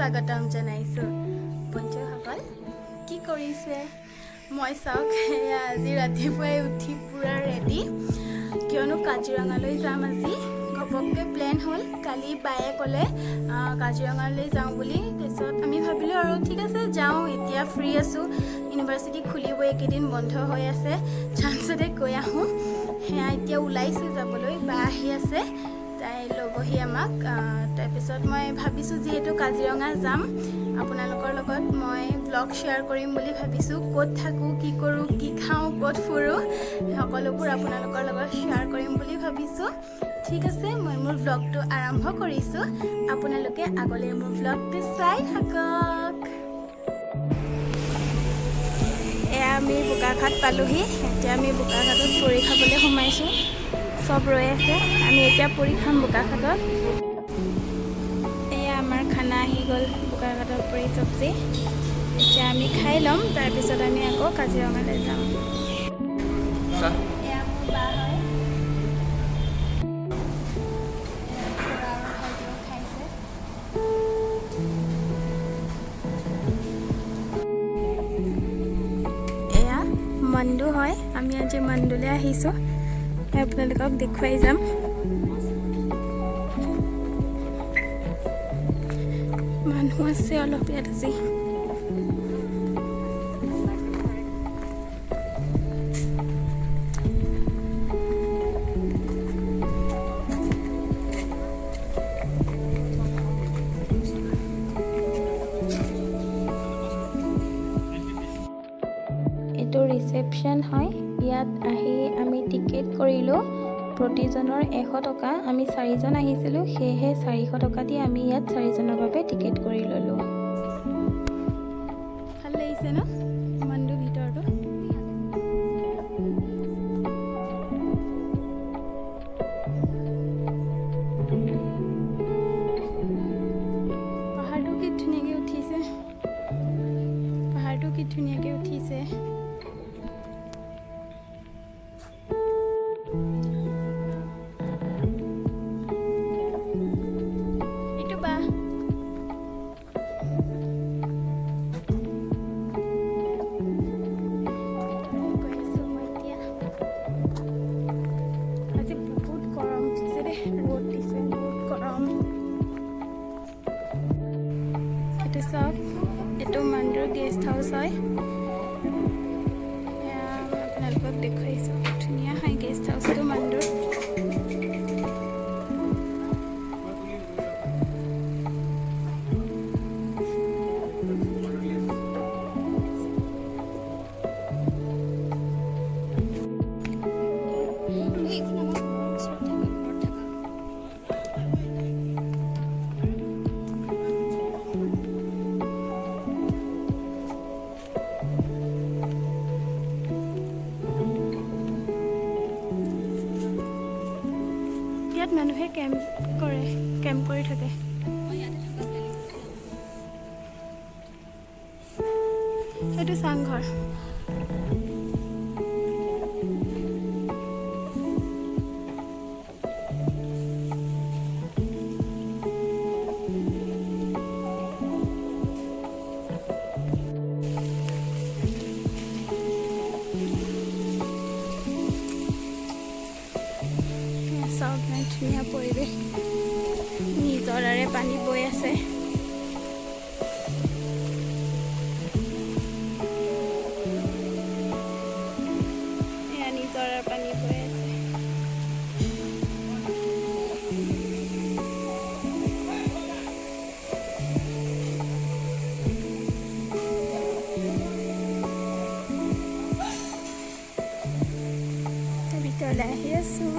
স্বাগতম জনাইছো বন্ধুসকল কি কৰিছে মই চাওক আজি ৰাতিপুৱাই উঠি পুৰা ৰেডি কিয়নো কাজিৰঙালৈ যাম আজি ঘপককে প্ল্যান হ'ল কালি বায়ে ক'লে কাজিৰঙালৈ যাওঁ বুলি তাৰপিছত আমি ভাবিলো আৰু ঠিক আছে যাওঁ এতিয়া ফ্ৰী আছো ইউনিভাৰ্চিটি খুলিব একেদিন বন্ধ হৈ আছে চান্সতে গৈ আহোঁ হেয়া এতিয়া ওলাইছো যাবলৈ বা আহি আছে তাই লগহি আমাক তাৰপিছত মই ভাবিছোঁ যিহেতু কাজিৰঙা যাম আপোনালোকৰ লগত মই ব্লগ শ্বেয়াৰ কৰিম বুলি ভাবিছোঁ ক'ত থাকোঁ কি কৰোঁ কি খাওঁ ক'ত ফুৰোঁ সকলোবোৰ আপোনালোকৰ লগত শ্বেয়াৰ কৰিম বুলি ভাবিছোঁ ঠিক আছে মই মোৰ ব্লগটো আৰম্ভ কৰিছোঁ আপোনালোকে আগলৈ মোৰ ব্লগটো চাই থাকক এয়া আমি বোকাখাট পালোহি এতিয়া আমি বোকাখাটত পৰি খাবলৈ সোমাইছোঁ সব ৰৈ আছে আমি এতিয়া পৰি খাম বোকাখাটত এয়া আমাৰ খানা আহি গ'ল বোকাখাটৰ পৰি চব্জি এতিয়া আমি খাই ল'ম তাৰপিছত আমি আকৌ কাজিৰঙালৈ যাম এয়া মোৰ বা হয় খাইছে এয়া মন্দু হয় আমি আজি মন্দুলৈ আহিছোঁ আপোনালোকক দেখুৱাই যাম মানুহ আছে অলপ ইয়াত আজি এইটো ৰিচেপশ্যন হয় ইয়াত আহি আমি টিকেট কৰিলোঁ প্ৰতিজনৰ 100 টকা আমি 4জন আহিছিলোঁ সেয়েহে 400 টকা দি আমি ইয়াত 4জনৰ বাবে টিকেট কৰি ল'লোঁ ভাল লাগিছে ন মন্দু ভিতৰটো পাহাৰটো কি ধুনীয়াকৈ উঠিছে এইটো মন্দুৰ গেষ্ট হাউচ হয় আপোনালোকক দেখুৱাইছোঁ ধুনীয়া হয় গেষ্ট হাউচটো মন্দুৰ ইয়াত মানুহে কেম্প কৰি থাকে এইটো চাংঘৰ চাওক নাই ধুনীয়া পৰিৱেশ নিজৰাৰে পানী বৈ আছে এয়া নিজৰাৰ পানী বৈ আছে ভিতৰলৈ আহি আছোঁ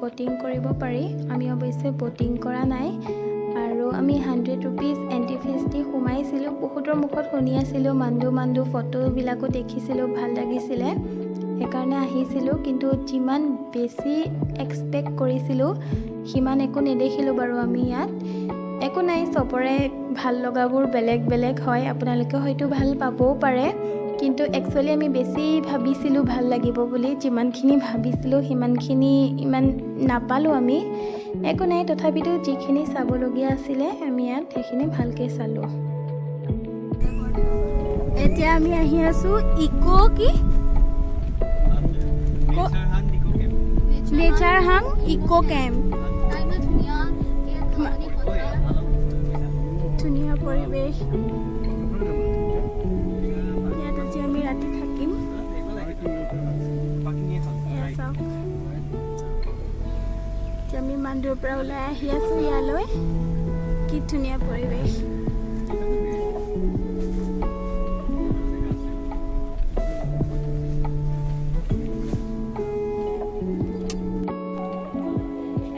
বটিং কৰিব পাৰি আমি অৱশ্যে বটিং কৰা নাই আৰু আমি 100 रुपीस এন্ট্ৰি ফিজ দি সোমাইছিলোঁ। বহুতৰ মুখত শুনি আছিলোঁ মান্দু ফটোবিলাকো দেখিছিলোঁ, ভাল লাগিছিলে, সেইকাৰণে আহিছিলোঁ। কিন্তু যিমান বেছি এক্সপেক্ট কৰিছিলোঁ সিমান একো নেদেখিলোঁ বাৰু আমি ইয়াত। একো নাই, চবৰে ভাল লগাবোৰ বেলেগ বেলেগ হয়, আপোনালোকে হয়তো ভাল পাবও পাৰে। কিন্তু একচুৱেলি আমি বেছি ভাবিছিলোঁ ভাল লাগিব বুলি, যিমানখিনি ভাবিছিলোঁ সিমানখিনি ইমান নাপালোঁ আমি। একো নাই, তথাপিতো যিখিনি চাবলগীয়া আছিলে আমি ইয়াত সেইখিনি ভালকৈ চালোঁ। এতিয়া আমি আহি আছোঁ নেচাৰ হাং ইকো কেম্প। ধুনীয়া পৰিৱেশ। ইয়াত আজি আমি ৰাতি থাকিম। এয়া চাওক, এতিয়া আমি মান্দুৰ পৰা ওলাই আহি আছোঁ ইয়ালৈ। কি ধুনীয়া পৰিৱেশ।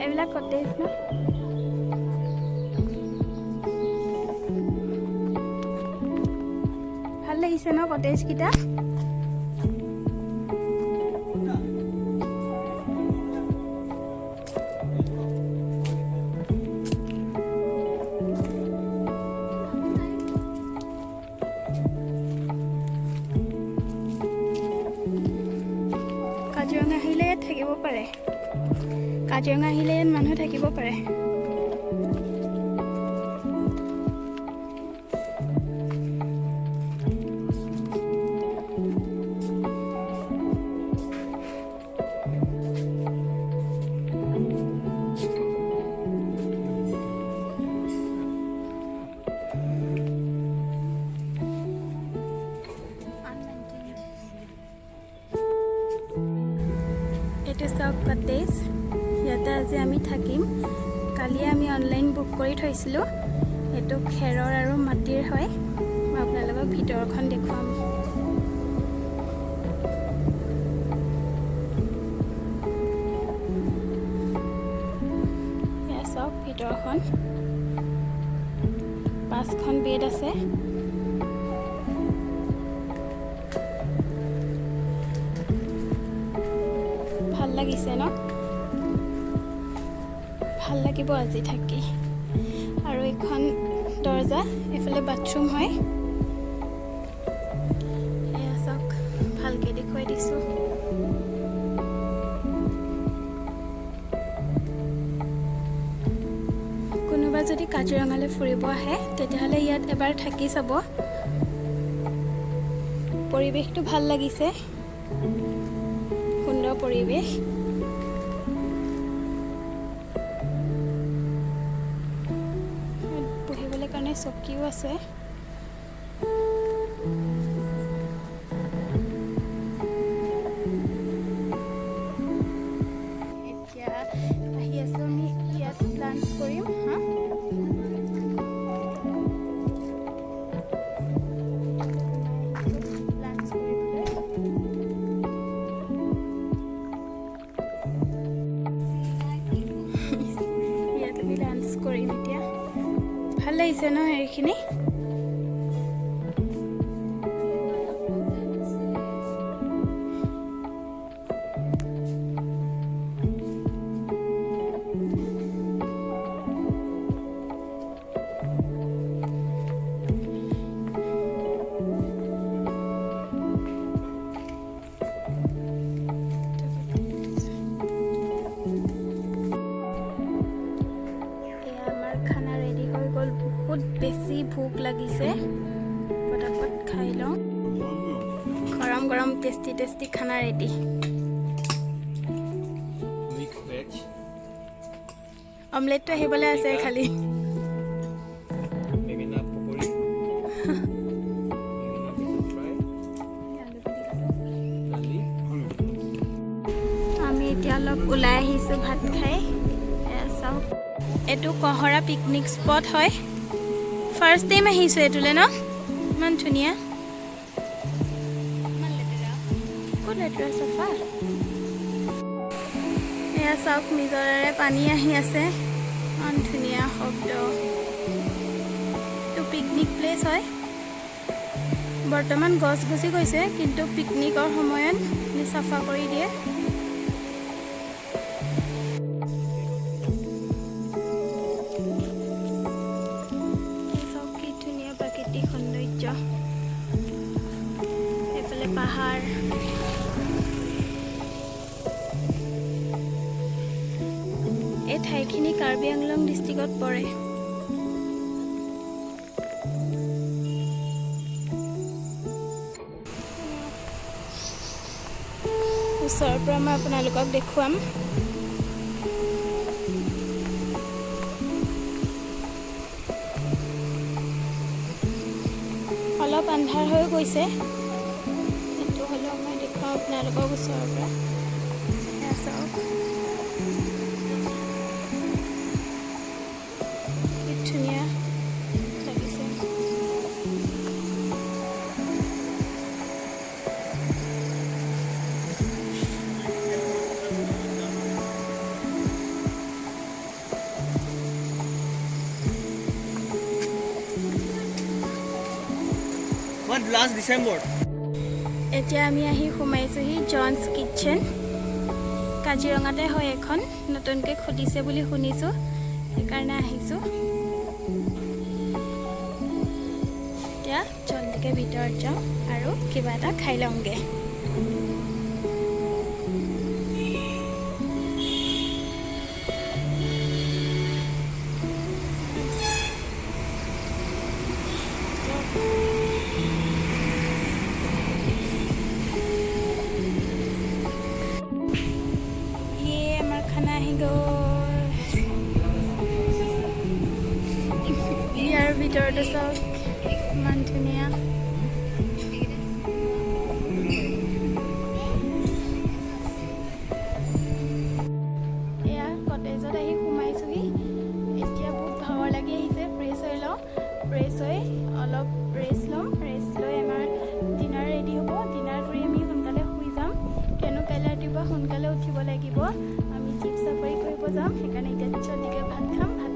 এইবিলাক কটেজ ন? ভাল লাগিছে ন কটেজকেইটা? কাজিৰঙা আহিলে ইয়াত থাকিব পাৰে। কাজিৰঙা আহিলে ইয়াত মানুহ থাকিব পাৰে। এইটো চাওক কটেজ, ইয়াতে আজি আমি থাকিম। কালি আমি অনলাইন বুক কৰি থৈছিলোঁ। এইটো খেৰৰ আৰু মাটিৰ হয়। মই আপোনালোকক ভিতৰখন দেখুৱাম। এয়া চাওক ভিতৰখন, 5খন বেড আছে। ভাল লাগিছে ন? ভাল লাগিব আজি থাকি। আৰু এইখন দৰ্জা, এইফালে বাথৰুম হয়। এয়া চাওক, ভালকৈ দেখুৱাই দিছোঁ। কোনোবা যদি কাজিৰঙালৈ ফুৰিব আহে তেতিয়াহ'লে ইয়াত এবাৰ থাকি চাব। পৰিৱেশটো ভাল লাগিছে, সুন্দৰ পৰিৱেশ। বহিবলৈ কাৰণে চকীও আছে। এতিয়া আহি আছোঁ আমি ইয়াত লাঞ্চ কৰিম। লাঞ্চ কৰিবলৈ ইয়াত আমি লাঞ্চ কৰিম এতিয়া। ভাল লাগিছে ন হেৰিখিনি? খানা ৰেডি হৈ গ'ল। বহুত বেছি ভোক লাগিছে, পটাপট খাই লওঁ। গৰম গৰম টেষ্টি খানা ৰেডি। অমলেটটো আহিবলৈ আছে খালি। আমি এতিয়া অলপ ওলাই আহিছোঁ ভাত খাই। চাওক, এইটো কহৰা পিকনিক স্পট হয়। ফাৰ্ষ্ট টাইম আহিছোঁ এইটোলৈ ন? ইমান ধুনীয়া। ক'ত লেতেৰা, চাফা। এয়া চাওক, নিজৰেৰে পানী আহি আছে। ইমান ধুনীয়া শব্দ। পিকনিক প্লেচ হয় বৰ্তমান গছ গছি গৈছে কিন্তু পিকনিকৰ সময়ত চাফা কৰি দিয়ে কি ধুনীয়া প্ৰাকৃতিক সৌন্দৰ্য এফালে পাহাৰ এই ঠাইখিনি কাৰ্বি আংলং ডিষ্ট্ৰিক্টত পৰে ওচৰৰ পৰা মই আপোনালোকক দেখুৱাম অলপ আন্ধাৰ হৈ গৈছে কিন্তু হ'লেও মই দেখুৱাম আপোনালোকক ওচৰৰ পৰা এয়া চাওক কি ধুনীয়া লাগিছে Last December. এতিয়া আমি আহি সোমাইছোহি জনছ কিটচেন কাজিৰঙাতে হয় এখন নতুনকৈ খুলিছে বুলি শুনিছোঁ সেইকাৰণে আহিছোঁ এতিয়া জলদিকে ভিতৰত যাওঁ আৰু কিবা এটা খাই লওঁগৈ ইয়াৰ ভিতৰতে চাওক ইমান ধুনীয়া এয়া কটেজত আহি সোমাইছোহি এতিয়া বহুত ভাগৰ লাগি আহিছে ফ্ৰেছ হৈ লওঁ ফ্ৰেছ হৈ অলপ ৰেষ্ট ল'ম ৰেষ্ট লৈ আমাৰ ডিনাৰ ৰেডি হ'ব ডিনাৰ কৰি আমি সোনকালে শুই যাম কিয়নো কাইলৈ ৰাতিপুৱা সোনকালে উঠিব লাগিব আমি জীপ চাফাৰী কৰিব যাম সেইকাৰণে এতিয়া জলদিকৈ ভাত খাম